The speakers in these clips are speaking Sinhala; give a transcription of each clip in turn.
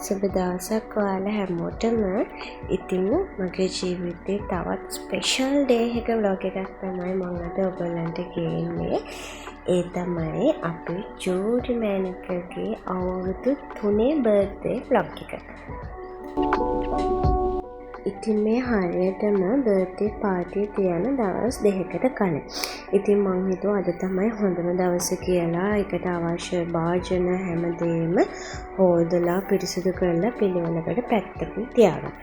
සුබ දවසක් ඔයාලා හැමෝටම. ඉතින් මගේ ජීවිතේ තවත් ස්පෙෂල් ඩේ එක ව්ලොග් එකක් තමයි මම අද ඔයගොල්ලන්ට ගේන්නේ. ඒ තමයි අපේ ජූඩි මැනිකගේ අවුරුදු 3 බර්ත්ඩේ ව්ලොග් එක. ඉතින් මේ හරියටම බර්ත්ඩේ පාර්ටිය තියන දවස් 2කට කලින්. ඉතින් මං හිතුවා අද තමයි හොඳම දවස කියලා. ඒකට අවශ්‍ය භාජන හැමදේම හොදලා පිරිසිදු කරලා පිළිවෙලකට පැත්තකින් තියාගන්න.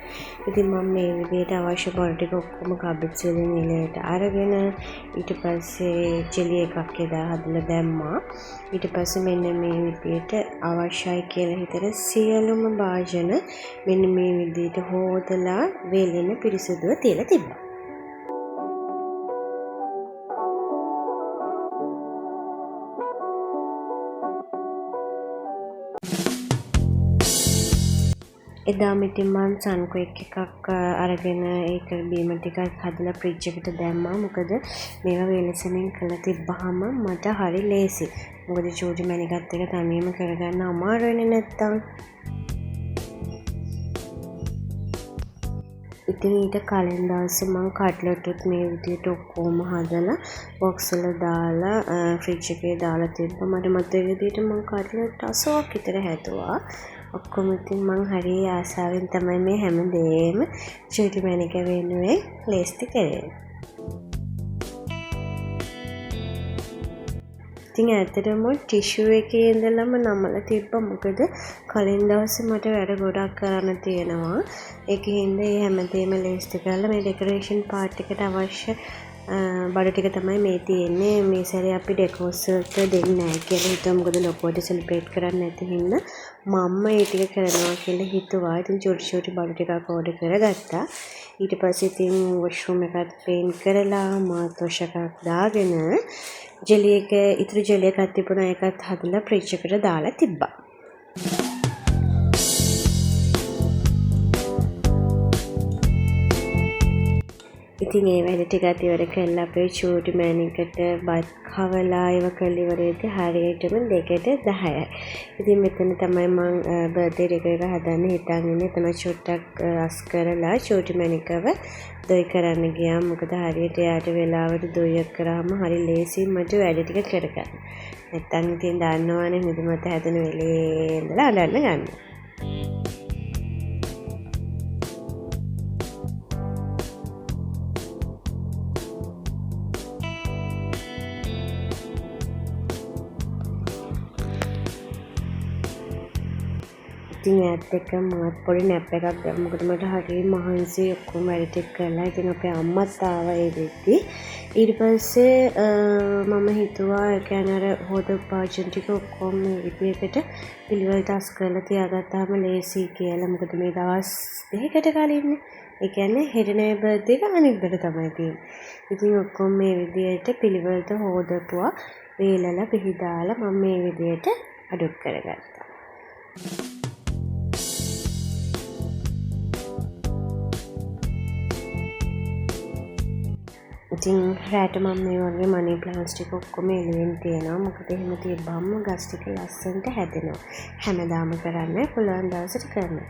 ඉතින් මම මේ විදිහට අවශ්‍ය බොල් ටික ඔක්කොම කබඩ් වලින් එලයට අරගෙන ඊට පස්සේ ජෙලි එකක් එදා හදලා දැම්මා. ඊට පස්සේ මෙන්න මේ විදිහට අවශ්‍යයි කියලා හිතන සියලුම භාජන මෙන්න මේ විදිහට හොදලා වේලෙන පිරිසිදුව තියලා තිබ්බා. එදා මිටින් මං සන්ක්වෙක් එකක් අරගෙන ඒක බීම ටිකක් හදලා ෆ්‍රිජ් එකට දැම්මා. මොකද මේවා වේලසමින් කරලා තිබ්බහම මට හරි ලේසි. මොකද ජූඩි මැනිකත් එක තනියම කරගන්න අමාරුයිනේ නැත්තම්. ඉතින් ඊට කලින් දවසේ මම කට්ලට්ුත් මේ විදිහට ඔක්කොම හදලා බොක්ස් වල දාලා ෆ්‍රිජ් එකේ දාලා තිබ්බා. මට මතක විදිහට මම කට්ලට් 80ක් විතර හැදුවා. ඔක්කොම ඉතින් මං හරි ආසාවෙන් තමයි මේ හැමදේම ජූඩි මැනික වෙනුවෙන් ලේස්ති කරේ. ඉතින් ඇත්තටම ටිෂු එකේ ඉඳලම නමලා තිබ්බා. මොකද කලින් දවසේ මට වැඩ ගොඩක් කරන්න තියෙනවා. ඒකින්ද මේ හැමදේම ලේස්ති කරලා මේ ඩෙකොරේෂන් පාර්ට් එකට අවශ්‍ය බඩු ටික තමයි මේ තියෙන්නේ. මේ සැරේ අපි ඩෙකෝස් වලට දෙන්නේ නැහැ කියලා හිතුවා. මොකද ලොකුවට සෙලිබ්‍රේට් කරන්න නැති හින්දා මම්ම ඒ ටික කරනවා කියලා හිතුවා. ඉතින් චුටි බඩු ටිකක් ඕඩර් කරගත්තා. ඊට පස්සේ ඉතින් වොෂ්රූම් එකත් ක්ලීන් කරලා මාත් වොෂ් එකක් දාගෙන ජෙලි එක ඉතුරු ජෙලි එකක් තිබුණා. ඒකත් හදලා ෆ්‍රිජ් එකට දාලා තිබ්බා. ඉතින් ඒ වැඩ ටිකත් ඉවර කරලා අපේ ජූඩි මැනිකට බත් කවලා ඒව කරලා ඉවරෙද්දී හරියටම 2:10යි. ඉතින් මෙතන තමයි මම බර්ත්ඩේ එක හදන්න හිතන් ඉන්නේ. එතන චුට්ටක් අස් කරලා ජූඩි මැනිකව දොයි කරන්න ගියා. මොකද හරියට යාට වෙලාවට දොයි කරාම හරි ලේසි මට වැඩ ටික කරගන්න. නැත්තම් ඉතින් දන්නවනේ නිදිමත හැදෙන වෙලේ ඉඳලා අඬන්න ගන්න. ඉතින් ඇත්ත එක මාත් පොඩි නැප් එකක් ගත්තා. මොකද මට හරිය මහන්සි ඔක්කොම වැඩ ටික කරලා. ඉතින් අපේ අම්මත් ආවා ඒ වෙද්දි. ඊට පස්සේ මම හිතුවා ඒ කියන්නේ අර හොද භාජන ටික ඔක්කොම විදිහකට පිළිවෙලට අස් කරලා තියාගත්තාම ලේසි කියලා. මොකද මේ දවස් 2කට කලින් ඒ කියන්නේ හෙට නෑ බර්ත්ඩේ එක අනිද්දාට තමයි තියෙන්නේ. ඉතින් ඔක්කොම මේ විදිහට පිළිවෙලට හොදපුවා. වේලලා පිහිදාලා මම මේ විදිහට අඩොත් කරගත්තා. ඉතින් රැට මම මේ වගේ මනි ප්ලාන්ට්ස් ටික ඔක්කොම එළියෙන් තියනවා. මොකද එහෙම තියබ්බම ගස් ටික ලස්සනට හැදෙනවා. හැමදාම කරන්න පුළුවන් දවසට කරන්න.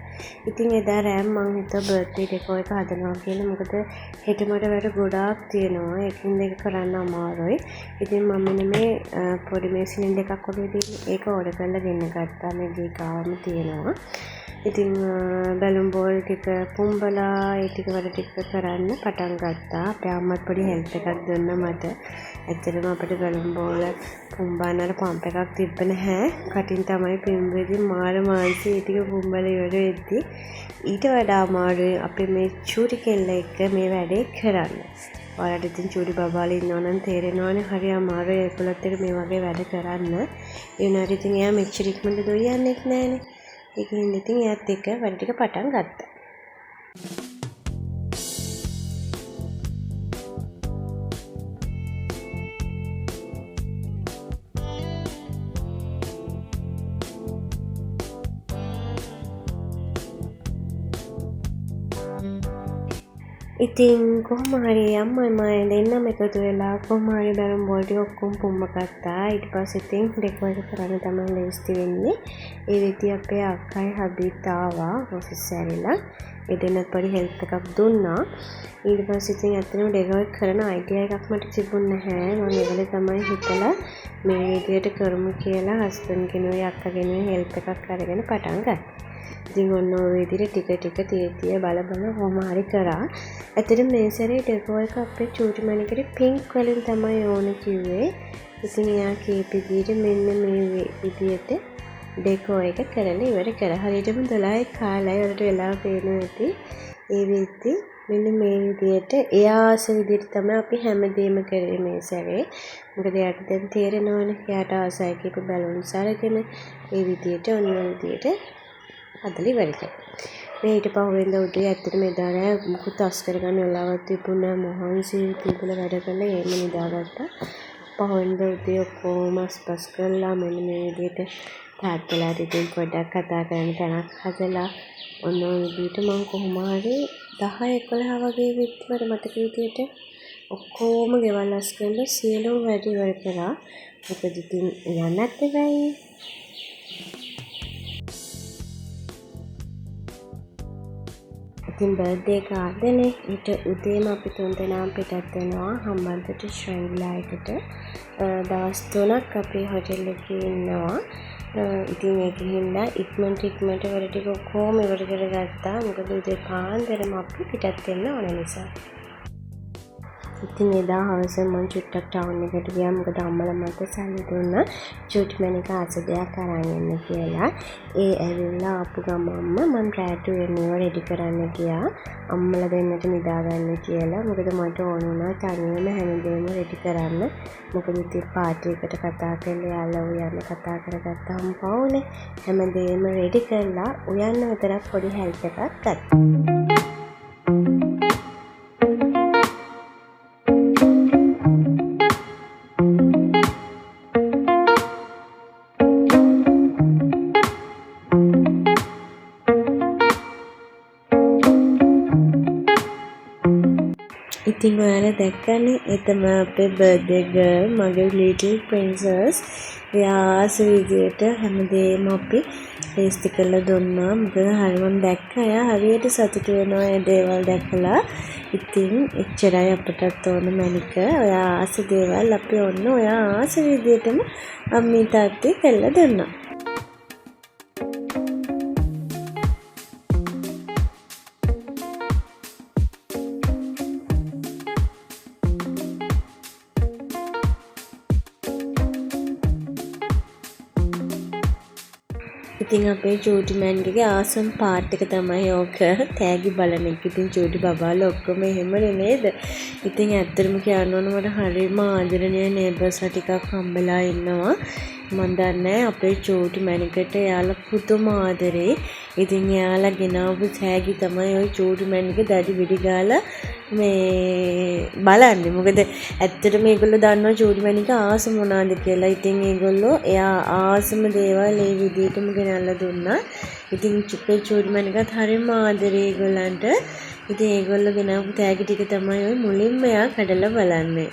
ඉතින් එදා රෑම මම හිතුවා බර්ත්ඩේ ඩෙකෝ එක හදනවා කියලා. මොකද හෙට මට වැඩ ගොඩාක් තියෙනවා. ඒකින් දෙක කරන්න අමාරුයි. ඉතින් මම මෙන්න මේ පොඩි මේ සිලින්ඩර් එකක් වගේ තියෙන ඒක ඕඩර් කරලා ගෙන්න ගත්තා. මේ ගාවම තියෙනවා. ඉතින් බැලුම් බෝල් ටික පුම්බලා ඒ ටික වැඩ ටික කරන්න පටන් ගත්තා. අපේ අම්මත් පොඩි හෙල්ප් එකක් දුන්නා මට. ඇත්තටම අපිට බැලුම් බෝල් පුම්බන්න අර පම්ප් එකක් තිබ්බ නැහැ. කටින් තමයි පිම්බෙදී මාර මාංශي ඒ ටික පුම්බලා ඉවර වෙද්දී ඊට වඩා අමාරුයි අපි මේ චූටි කෙල්ල එක්ක මේ වැඩේ කරන්න. ඔයාලට ඉතින් චූටි බබාලා ඉන්නවා නම් තේරෙනවනේ හරි අමාරුයි ඒකලත් එක්ක මේ වගේ වැඩ කරන්න. ඒ වුණාට ඉතින් එයා මෙච්චර ඉක්මනට දොයන්නෙත් නැහනේ. ඒකින් ඉතින් එයාත් එක්ක වැඩ ටික පටන් ගත්තා. ඉතින් කොහොම හරි අම්මයි මයි දෙන්නම එකතු වෙලා කොහොම හරි බැලුම් බෝල් ටික ඔක්කොම පුම්බ ගත්තා. ඊට පස්සේ ඉතින් ඩෙකෝරේට් කරන්න තමයි ලේස්ති වෙන්නේ. ඒ විදිහ අපේ අක්කයි හබීත් ආවා ඔෆිස් ඇරිලා. ඒ දෙන්නත් පොඩි හෙල්ප් එකක් දුන්නා. ඊට පස්සේ ඉතින් ඇත්තටම ඩෙකෝරේට් කරන අයිඩියා එකක් මට තිබුණ නැහැ. මම ඒවලේ තමයි හිතලා මේ විදියට කරමු කියලා හස්බන්ඩ් කෙනුයි අක්කා කෙනුයි හෙල්ප් එකක් අරගෙන පටන් ගත්තා. ඉතින් ඔන්න ඔය විදිහට ටික තිය බල කොහොම හරි කරා. ඇත්තටම මේ සැරේ ඩෙකෝ එක අපේ චූටි මණිකට පින්ක් වලින් තමයි ඕන කිව්වේ. ඉතින් එයා කීප විදිහට මෙන්න මේ විදිහට ඩෙකෝ එක කරලා ඉවර කරා. හරියටම 12යි කාලයි වලට වෙලා පේනවා ඇති. ඒ වෙද්දි මෙන්න මේ විදිහට එයා ආස විදිහට තමයි අපි හැමදේම කරේ මේ සැරේ. මොකද එයාට දැන් තේරෙනවනේ එයාට ආසයි කියපු බැලුන්ස් අරගෙන ඒ විදිහට ඔන්න ඔය විදිහට හදලා ඉවර කරා. මේ ඊට පහුවෙන්ද උදේ ඇත්තටම එදා රෑ මුකුත් අස් කරගන්න වෙලාවක් තිබුණා නැහැ. මොහන්සි තිබුණා වැඩ කරලා එහෙම නිදාගත්තා. පහුවෙන්ද උදේ ඔක්කොම අස්පස් කරලා මෙන්න මේ විදිහට තාත්තලාට ඉතින් පොඩ්ඩක් කතා කරන්න තැනක් හදලා ඔන්න ඔය විදිහට මම කොහොම හරි 10-11 වගේ විතර මතක විදිහට ඔක්කොම ගෙවල් අස් කරලා සියලුම වැඩ ඉවර කරා. මොකද ඉතින් යන්නත් බැයි. ඉතින් බර්ත්ඩේ කාර්ඩ්නේ ඊට උදේම අපි තුන්දෙනාම පිටත් වෙනවා හම්බන්තොට ශ්‍රී විලා එකට. දවස් 3ක් අපි හොටෙල් එකේ ඉන්නවා. ඉතින් ඒකෙන් හින්දා ඉක්මනට වැඩ ටික කොහොම ඉවර කරගත්තා. මොකද උදේ පාන්දරම අපි පිටත් වෙන්න ඕන නිසා. ඉතින් එදා හවස මම චුට්ටක් ටවුන් එකට ගියා. මොකද අම්මලා මට සල්ලි දුන්නා චුට් මැනික ආස දෙයක් අරන් එන්න කියලා. ඒ ඇවිල්ලා ආපු ගමන්ම මම රෑට වෙනව රෙඩි කරන්න ගියා. අම්මලා දෙන්නට නිදා ගන්න කියලා. මොකද මට ඕන වුණා තනියම හැමදේම රෙඩි කරන්න. මොකද ඉතින් පාටි එකට කතා කරලා යාළුවා උයන්න කතා කරගත්තාම පවුනේ හැමදේම රෙඩි කරලා උයන්න විතරක් පොඩි හෙල්ප් එකක් ගත්තා. ඉතින් ඔයාලා දැක්කනේ එතම අපේ බර්ත්ඩේ ගර්ල් මගේ ලිටල් ප්‍රින්සස්. එයා ආස විදියට හැමදේම අපි ටේස්ට් කරලා දුන්නා. මොකද හරියම දැක්ක එයා හරියට සතුටු වෙනවා ඒ දේවල් දැකලා. ඉතින් එච්චරයි අපටත් ඕන මැනික. ඔයා ආස දේවල් අපි ඔන්න ඔයා ආස විදියටම අම්මී තාත්තේ කරලා දුන්නා. ඉතින් අපේ චූටි මෑන්ගේ ආසම් පාර්ට් එක තමයි ඕක. තෑගි බලන එක. ඉතින් චූටි බබාලා ඔක්කොම එහෙමනේ නේද? ඉතින් ඇත්තටම කියන්න ඕන මට හරියම ආදරණීය නේබර්ස්ලා ටිකක් හම්බෙලා ඉන්නවා. මන් දන්නේ අපේ චූටි මැනිකට එයාලා පුදුම ආදරේ. ඉතින් එයාලා ගෙනාවු තෑගි තමයි ওই චූටි මැනික දැඩි විඩි ගාලා මේ බලන්නේ. මොකද ඇත්තටම මේගොල්ලෝ දන්නවා චූටි මැනික ආස මොනවාද කියලා. ඉතින් ඒගොල්ලෝ එයා ආසම දේවල් ඒ විදිහටම ගෙනල්ලා දුන්නා. ඉතින් චූටි මැනිකත් හරියම ආදරේ ඒගොල්ලන්ට. ඉතින් ඒගොල්ලෝ ගෙනාවු තෑගි ටික තමයි ওই මුලින්ම එයා කඩලා බලන්නේ.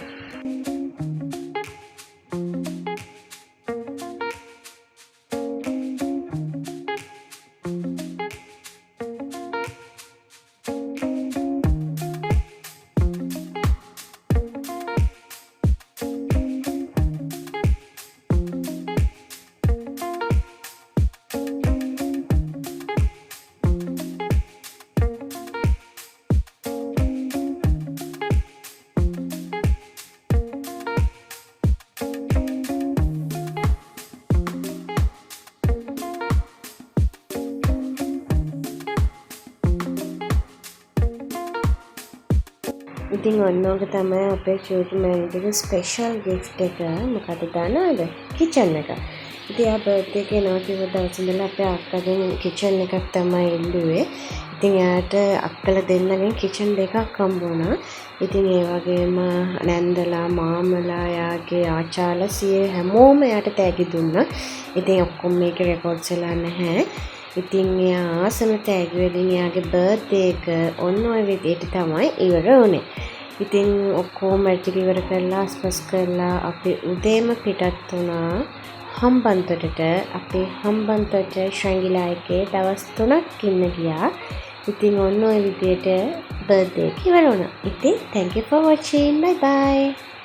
ඉතින් ඔන්නෝක තමයි අපේ චූටි මෑන්ගේ ස්පෙෂල් ගිෆ්ට් එක. මොකද දන්නවද? කිචන් එක. ඉතින් ආ බර්ත්ඩේ එක එනවා කිව්ව දවස් ඉඳලා අපේ අක්කගෙන් කිචන් එකක් තමයි ඉල්ලුවේ. ඉතින් එයාට අක්කලා දෙන්නගෙන් කිචන් දෙකක් හම්බ වුණා. ඉතින් ඒ වගේම නැන්දලා මාමලා එයාගේ ආච්චාලා සිය හැමෝම එයාට තෑගි දුන්නා. ඉතින් ඔක්කොම මේක රෙකෝඩ්ස් වෙලා නැහැ. ඉතින් එයා ආසම තෑගි වලින් එයාගේ බර්ත්ඩේ එක ඔන්න ඔය විදිහට තමයි ඉවර වුණේ. ඉතින් ඔක්කොම ටික ඉවර කරලා අස්පස් කරලා අපි උදේම පිටත් වුණා හම්බන්තොටට අපේ හම්බන්තොට ශ්‍රැංගිලා එකේ දවස් 3ක් ඉන්න ගියා. ඉතින් ඔන්න ඔය විදියට බර්ත්ඩේ එක ඉවර වුණා. ඉතින් thank you for watching. Bye bye.